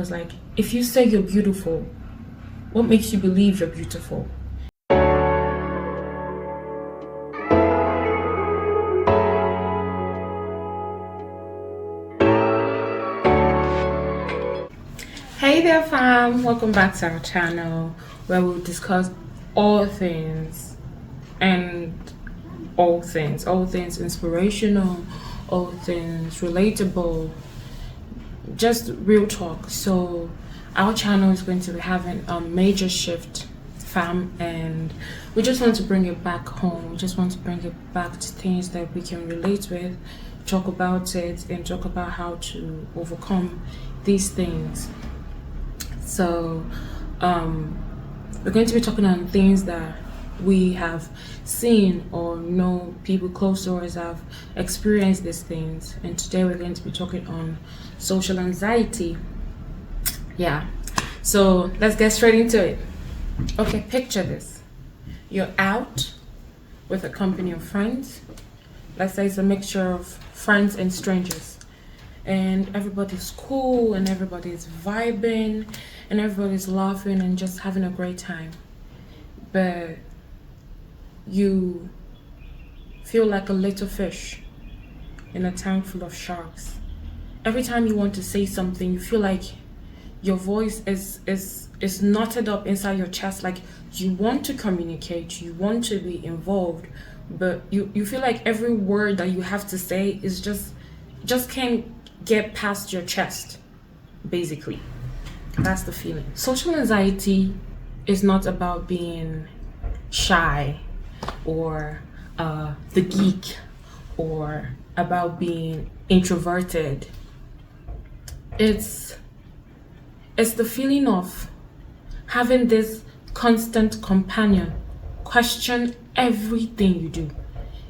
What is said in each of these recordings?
was like, if you say you're beautiful, what makes you believe you're beautiful? Hey there fam, welcome back to our channel where we'll discuss all things all things inspirational, all things relatable, just real talk. So our channel is going to be having a major shift, fam, and we just want to bring it back home. We just want to bring it back to things that we can relate with, talk about it, and talk about how to overcome these things. So we're going to be talking on things that we have seen or know people close to us have experienced these things, and today we're going to be talking on social anxiety. Yeah, so let's get straight into it. Okay, picture this. You're out with a company of friends. Let's say it's a mixture of friends and strangers, and everybody's cool and everybody's vibing and everybody's laughing and just having a great time. But you feel like a little fish in a tank full of sharks. Every time you want to say something, you feel like your voice is knotted up inside your chest, like you want to communicate, you want to be involved, but you feel like every word that you have to say is just can't get past your chest. Basically, that's the feeling. Social anxiety is not about being shy or the geek or about being introverted. It's the feeling of having this constant companion question everything you do,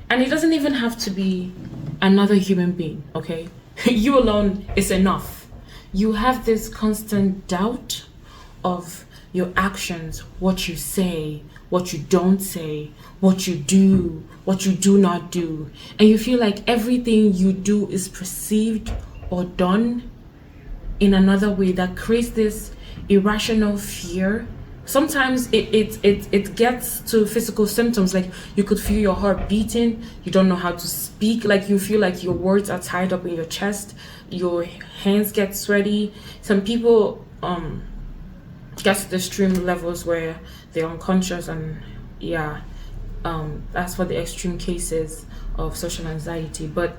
and it doesn't even have to be another human being. Okay, you alone is enough. You have this constant doubt of your actions, what you say, what you don't say, what you do not do, and you feel like everything you do is perceived or done in another way that creates this irrational fear. Sometimes it gets to physical symptoms, like you could feel your heart beating, you don't know how to speak, like you feel like your words are tied up in your chest, your hands get sweaty. Some people get to the extreme levels where they're unconscious, and that's for the extreme cases of social anxiety. But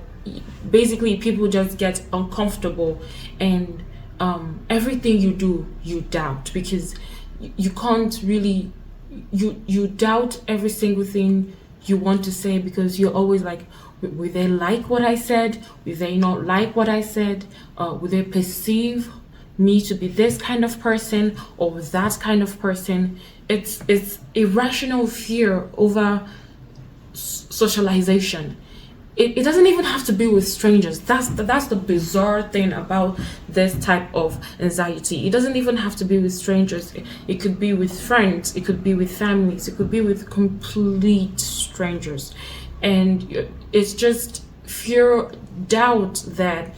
basically people just get uncomfortable, and everything you do you doubt, because you can't really, you doubt every single thing you want to say, because you're always like, will they like what I said, will they not like what I said, will they perceive me to be this kind of person or that kind of person. It's irrational fear over socialization. It doesn't even have to be with strangers. That's the bizarre thing about this type of anxiety. It doesn't even have to be with strangers. It could be with friends, it could be with families, it could be with complete strangers. And it's just fear, doubt that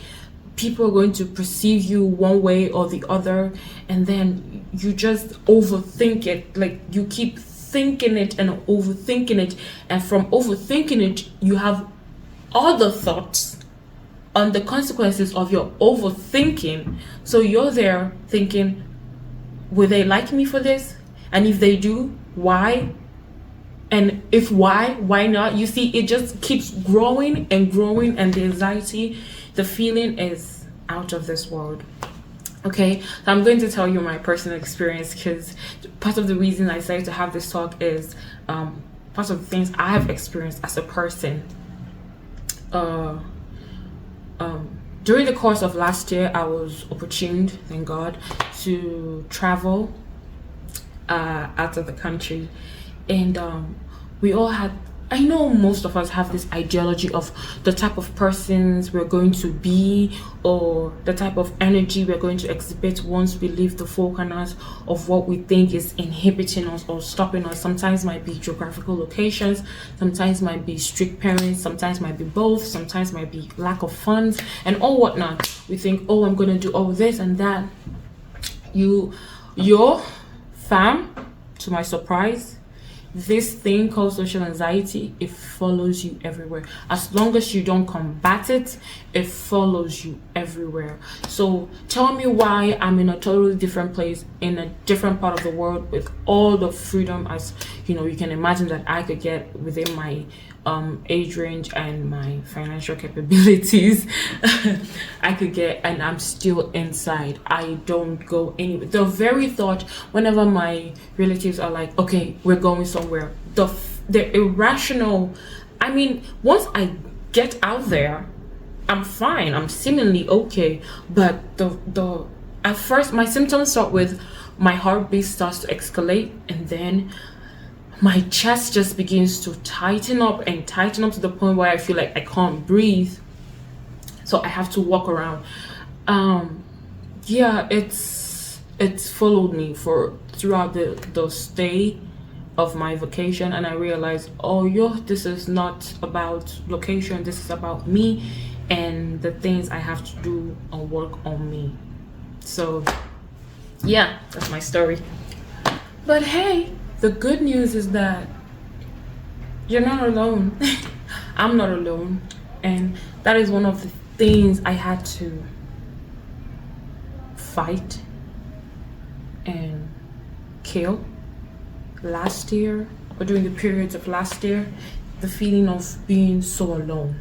people are going to perceive you one way or the other, and then you just overthink it. Like you keep thinking it and overthinking it, and from overthinking it you have other thoughts on the consequences of your overthinking. So you're there thinking, will they like me for this? And if they do, why? And if why not? You see, it just keeps growing and growing, and the anxiety, the feeling is out of this world. Okay, so I'm going to tell you my personal experience, because part of the reason I decided to have this talk is part of the things I have experienced as a person. During the course of last year, I was opportuned, thank God, to travel out of the country, and we all had, I know most of us have this ideology of the type of persons we're going to be, or the type of energy we're going to exhibit once we leave the four corners of what we think is inhibiting us or stopping us. Sometimes might be geographical locations, sometimes might be strict parents, sometimes might be both, sometimes might be lack of funds and all whatnot. We think, oh, I'm going to do all this and that. Your fam, to my surprise, this thing called social anxiety, it follows you everywhere. As long as you don't combat it, it follows you everywhere. So tell me why I'm in a totally different place, in a different part of the world, with all the freedom, as you can imagine, that I could get within my age range and my financial capabilities. I could get, and I'm still inside. I don't go anywhere. The very thought, whenever my relatives are like, okay, we're going somewhere, the irrational, I mean, once I get out there, I'm fine, I'm seemingly okay, but the at first my symptoms start with my heartbeat starts to escalate, and then my chest just begins to tighten up to the point where I feel like I can't breathe. So I have to walk around. Yeah, it's followed me throughout the stay of my vacation, and I realized, this is not about location, this is about me and the things I have to do and work on me. So yeah, that's my story. But hey, the good news is that you're not alone. I'm not alone. And that is one of the things I had to fight and kill last year, or during the periods of last year, the feeling of being so alone.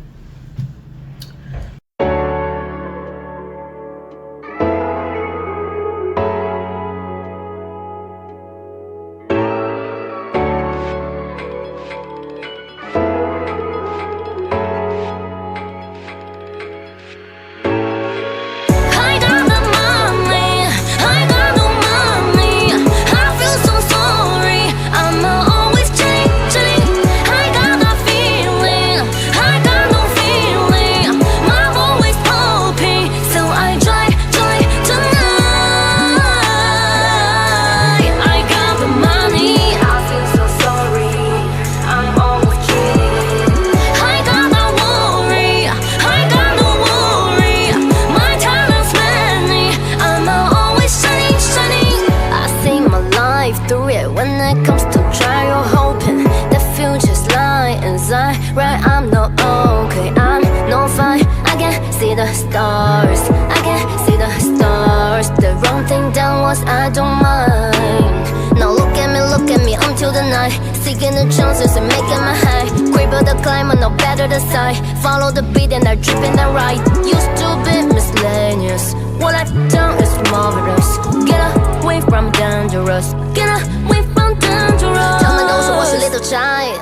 I don't mind. Now look at me until the night, seeking the chances and making my high. Cripple the climb, no better the side. Follow the beat and I drip and I ride. Used to be miscellaneous, what I've done is marvelous. Get away from dangerous, get away from dangerous. 他们都说我是 little giant，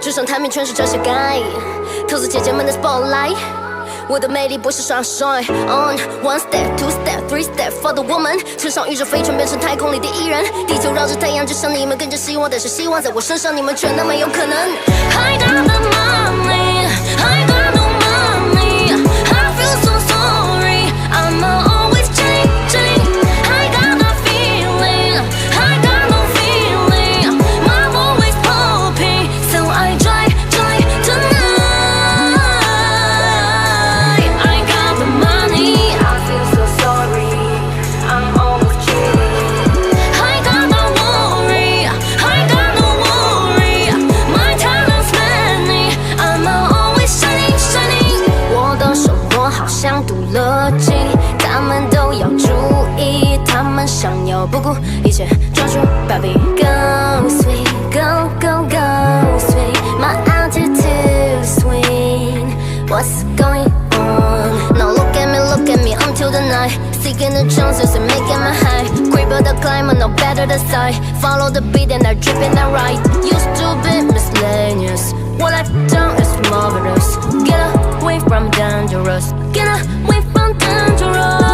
纸上谈兵全是这些 guy， 投资姐姐们的 spotlight。我的魅力不是耍帅 On one step, two step, three step for the woman 乘上宇宙飞船变成太空里第一人地球绕着太阳只想你们跟着希望但是希望在我身上你们却那么有可能 I got the money, I got no money I feel so sorry I'm always changing I got the feeling, I got no feeling I'm always hoping So I try tonight他们都要注意，他们想要不顾一切抓住 Baby go sweet, go go go sweet My attitude sweet What's going on? Now look at me until the night Seeking the chances and making my high Cripple the climb, no better the side Follow the beat and I drip and I ride Used to be miscellaneous What I've done is marvelous Get away from dangerous Get away from dangerous